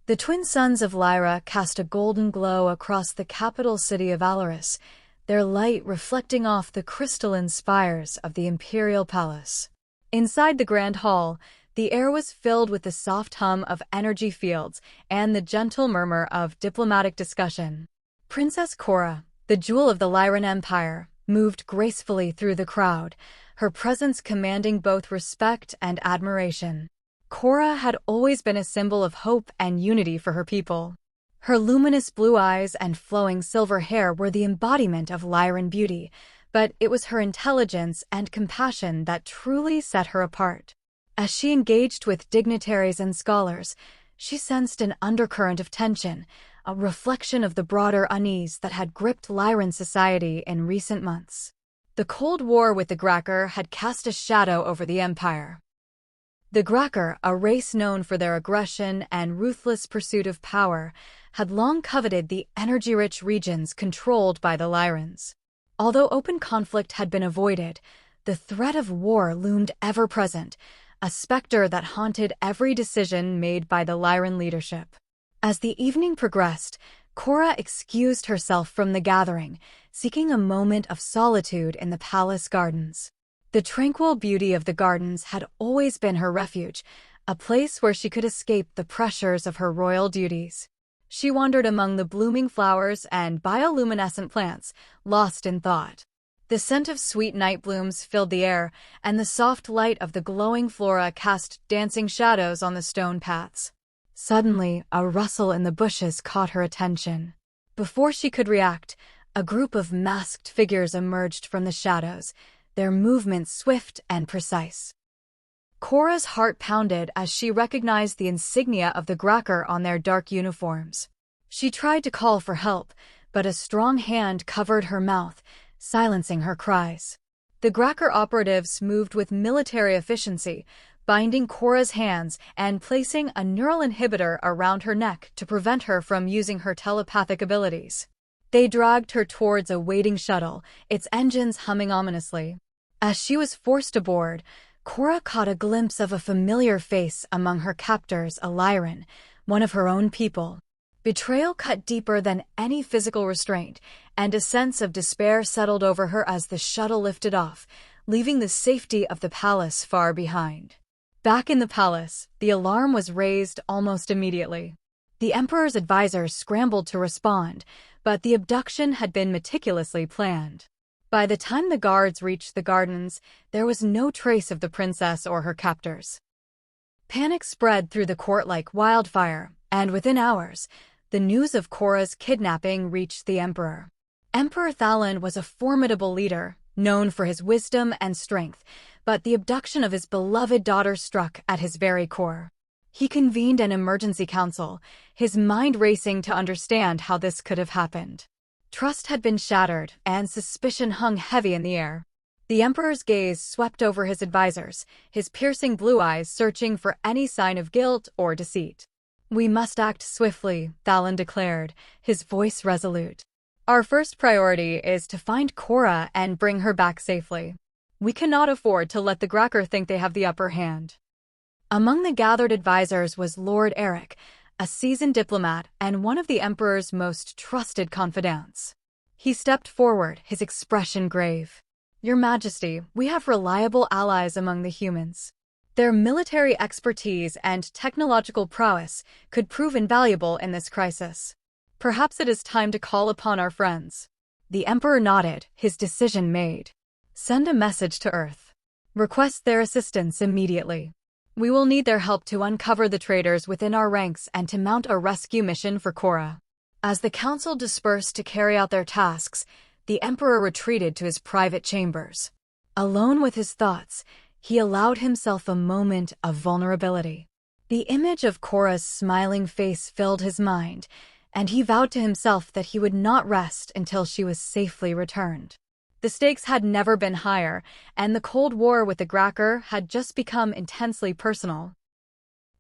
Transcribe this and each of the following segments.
The twin suns of Lyra cast a golden glow across the capital city of Alaris, their light reflecting off the crystalline spires of the imperial palace. Inside the grand hall, the air was filled with the soft hum of energy fields and the gentle murmur of diplomatic discussion. Princess Cora, the jewel of the Lyran Empire, moved gracefully through the crowd, her presence commanding both respect and admiration. Cora had always been a symbol of hope and unity for her people. Her luminous blue eyes and flowing silver hair were the embodiment of Lyran beauty, but it was her intelligence and compassion that truly set her apart. As she engaged with dignitaries and scholars, she sensed an undercurrent of tension, a reflection of the broader unease that had gripped Lyran society in recent months. The Cold War with the Gracker had cast a shadow over the Empire. The Gracker, a race known for their aggression and ruthless pursuit of power, had long coveted the energy-rich regions controlled by the Lyrans. Although open conflict had been avoided, the threat of war loomed ever-present, a specter that haunted every decision made by the Lyran leadership. As the evening progressed, Cora excused herself from the gathering, seeking a moment of solitude in the palace gardens. The tranquil beauty of the gardens had always been her refuge, a place where she could escape the pressures of her royal duties. She wandered among the blooming flowers and bioluminescent plants, lost in thought. The scent of sweet night blooms filled the air, and the soft light of the glowing flora cast dancing shadows on the stone paths. Suddenly, a rustle in the bushes caught her attention. Before she could react, a group of masked figures emerged from the shadows, their movements swift and precise. Cora's heart pounded as she recognized the insignia of the Gracker on their dark uniforms. She tried to call for help, but a strong hand covered her mouth, silencing her cries. The Gracker operatives moved with military efficiency, binding Cora's hands and placing a neural inhibitor around her neck to prevent her from using her telepathic abilities. They dragged her towards a waiting shuttle, its engines humming ominously. As she was forced aboard, Cora caught a glimpse of a familiar face among her captors, a Lyran, one of her own people. Betrayal cut deeper than any physical restraint, and a sense of despair settled over her as the shuttle lifted off, leaving the safety of the palace far behind. Back in the palace, the alarm was raised almost immediately. The Emperor's advisors scrambled to respond, but the abduction had been meticulously planned. By the time the guards reached the gardens, there was no trace of the princess or her captors. Panic spread through the court like wildfire, and within hours, the news of Cora's kidnapping reached the Emperor. Emperor Thalan was a formidable leader, known for his wisdom and strength, but the abduction of his beloved daughter struck at his very core. He convened an emergency council, his mind racing to understand how this could have happened. Trust had been shattered, and suspicion hung heavy in the air. The Emperor's gaze swept over his advisors, his piercing blue eyes searching for any sign of guilt or deceit. "We must act swiftly," Thalan declared, his voice resolute. "Our first priority is to find Cora and bring her back safely. We cannot afford to let the Gracker think they have the upper hand." Among the gathered advisors was Lord Eric, a seasoned diplomat and one of the Emperor's most trusted confidants. He stepped forward, his expression grave. "Your Majesty, we have reliable allies among the humans. Their military expertise and technological prowess could prove invaluable in this crisis. Perhaps it is time to call upon our friends." The Emperor nodded, his decision made. "Send a message to Earth. Request their assistance immediately. We will need their help to uncover the traitors within our ranks and to mount a rescue mission for Cora." As the council dispersed to carry out their tasks, the Emperor retreated to his private chambers. Alone with his thoughts, he allowed himself a moment of vulnerability. The image of Cora's smiling face filled his mind, and he vowed to himself that he would not rest until she was safely returned. The stakes had never been higher, and the Cold War with the Gracker had just become intensely personal.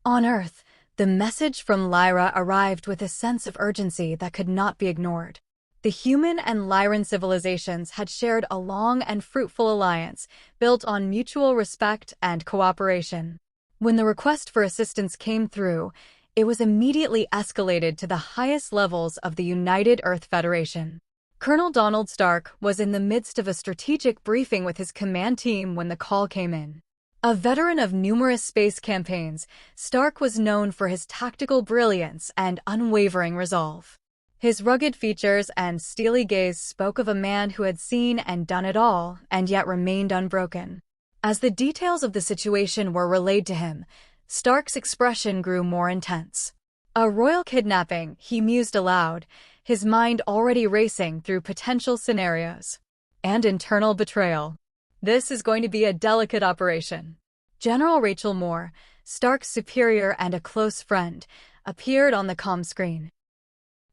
On Earth, the message from Lyra arrived with a sense of urgency that could not be ignored. The human and Lyran civilizations had shared a long and fruitful alliance, built on mutual respect and cooperation. When the request for assistance came through, It was immediately escalated to the highest levels of the United Earth Federation. Colonel Donald Stark was in the midst of a strategic briefing with his command team when the call came in. A veteran of numerous space campaigns, Stark was known for his tactical brilliance and unwavering resolve. His rugged features and steely gaze spoke of a man who had seen and done it all, and yet remained unbroken. As the details of the situation were relayed to him, Stark's expression grew more intense. A royal kidnapping, he mused aloud, his mind already racing through potential scenarios. And internal betrayal. This is going to be a delicate operation. General Rachel Moore, Stark's superior and a close friend, appeared on the comm screen.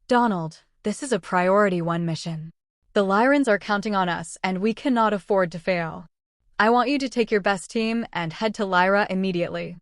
Donald, this is a priority 1 mission. The Lyrans are counting on us, and we cannot afford to fail. I want you to take your best team and head to Lyra immediately.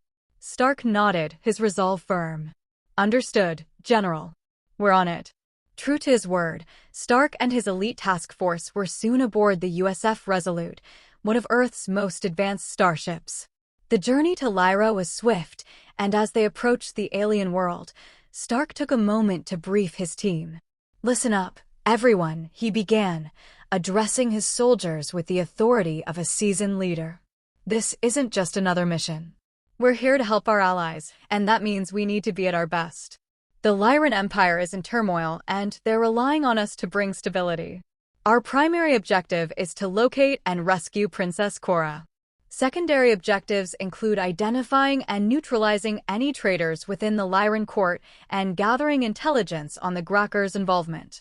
Stark nodded, his resolve firm. Understood, General. We're on it. True to his word, Stark and his elite task force were soon aboard the USF Resolute, one of Earth's most advanced starships. The journey to Lyra was swift, and as they approached the alien world, Stark took a moment to brief his team. Listen up, everyone, he began, addressing his soldiers with the authority of a seasoned leader. This isn't just another mission. We're here to help our allies, and that means we need to be at our best. The Lyran Empire is in turmoil, and they're relying on us to bring stability. Our primary objective is to locate and rescue Princess Cora. Secondary objectives include identifying and neutralizing any traitors within the Lyran court and gathering intelligence on the Gracker's involvement.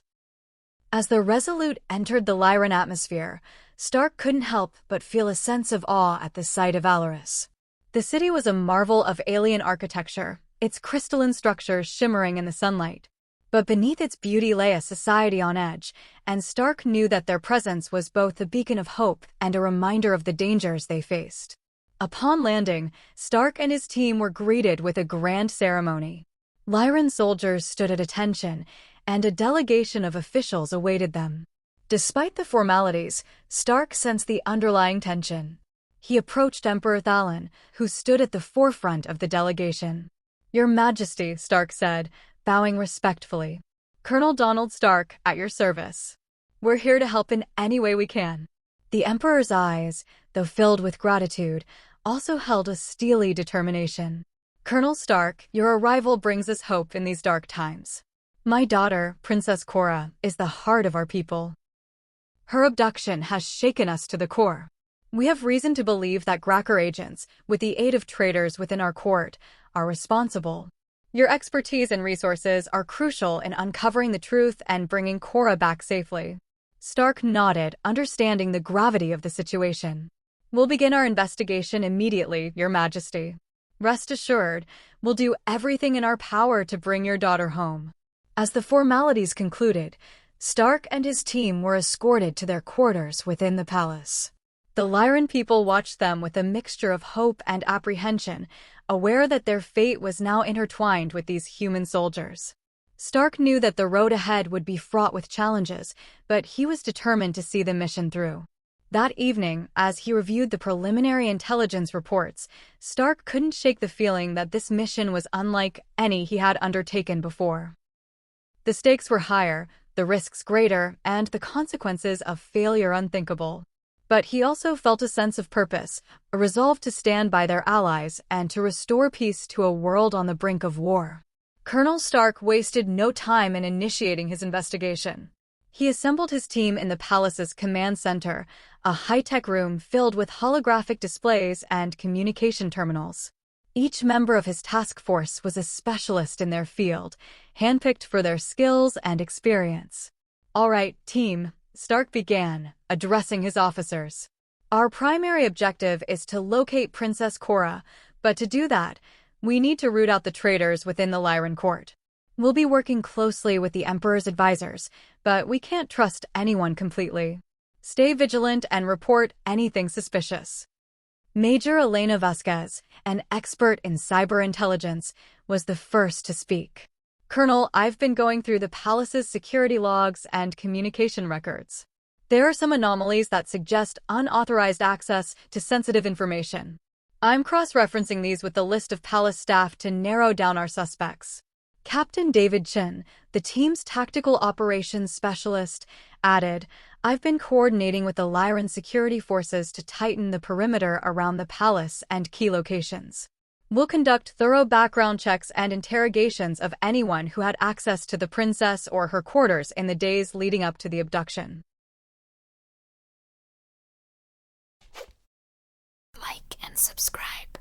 As the Resolute entered the Lyran atmosphere, Stark couldn't help but feel a sense of awe at the sight of Alaris. The city was a marvel of alien architecture, its crystalline structures shimmering in the sunlight. But beneath its beauty lay a society on edge, and Stark knew that their presence was both a beacon of hope and a reminder of the dangers they faced. Upon landing, Stark and his team were greeted with a grand ceremony. Lyran soldiers stood at attention, and a delegation of officials awaited them. Despite the formalities, Stark sensed the underlying tension. He approached Emperor Thalon, who stood at the forefront of the delegation. "Your Majesty," Stark said, bowing respectfully. "Colonel Donald Stark, at your service. We're here to help in any way we can." The Emperor's eyes, though filled with gratitude, also held a steely determination. "Colonel Stark, your arrival brings us hope in these dark times. My daughter, Princess Cora, is the heart of our people. Her abduction has shaken us to the core. We have reason to believe that Gracker agents, with the aid of traitors within our court, are responsible. Your expertise and resources are crucial in uncovering the truth and bringing Cora back safely." Stark nodded, understanding the gravity of the situation. "We'll begin our investigation immediately, Your Majesty. Rest assured, we'll do everything in our power to bring your daughter home." As the formalities concluded, Stark and his team were escorted to their quarters within the palace. The Lyran people watched them with a mixture of hope and apprehension, aware that their fate was now intertwined with these human soldiers. Stark knew that the road ahead would be fraught with challenges, but he was determined to see the mission through. That evening, as he reviewed the preliminary intelligence reports, Stark couldn't shake the feeling that this mission was unlike any he had undertaken before. The stakes were higher, the risks greater, and the consequences of failure unthinkable. But he also felt a sense of purpose, a resolve to stand by their allies and to restore peace to a world on the brink of war. Colonel Stark wasted no time in initiating his investigation. He assembled his team in the palace's command center, a high-tech room filled with holographic displays and communication terminals. Each member of his task force was a specialist in their field, handpicked for their skills and experience. "All right, team," Stark began, addressing his officers. "Our primary objective is to locate Princess Cora, but to do that, we need to root out the traitors within the Lyran court. We'll be working closely with the Emperor's advisors, but we can't trust anyone completely. Stay vigilant and report anything suspicious." Major Elena Vasquez, an expert in cyber intelligence, was the first to speak. "Colonel, I've been going through the palace's security logs and communication records. There are some anomalies that suggest unauthorized access to sensitive information. I'm cross-referencing these with the list of palace staff to narrow down our suspects. Captain David Chin, the team's tactical operations specialist, added, I've been coordinating with the Lyran security forces to tighten the perimeter around the palace and key locations. We'll conduct thorough background checks and interrogations of anyone who had access to the princess or her quarters in the days leading up to the abduction. Like and subscribe.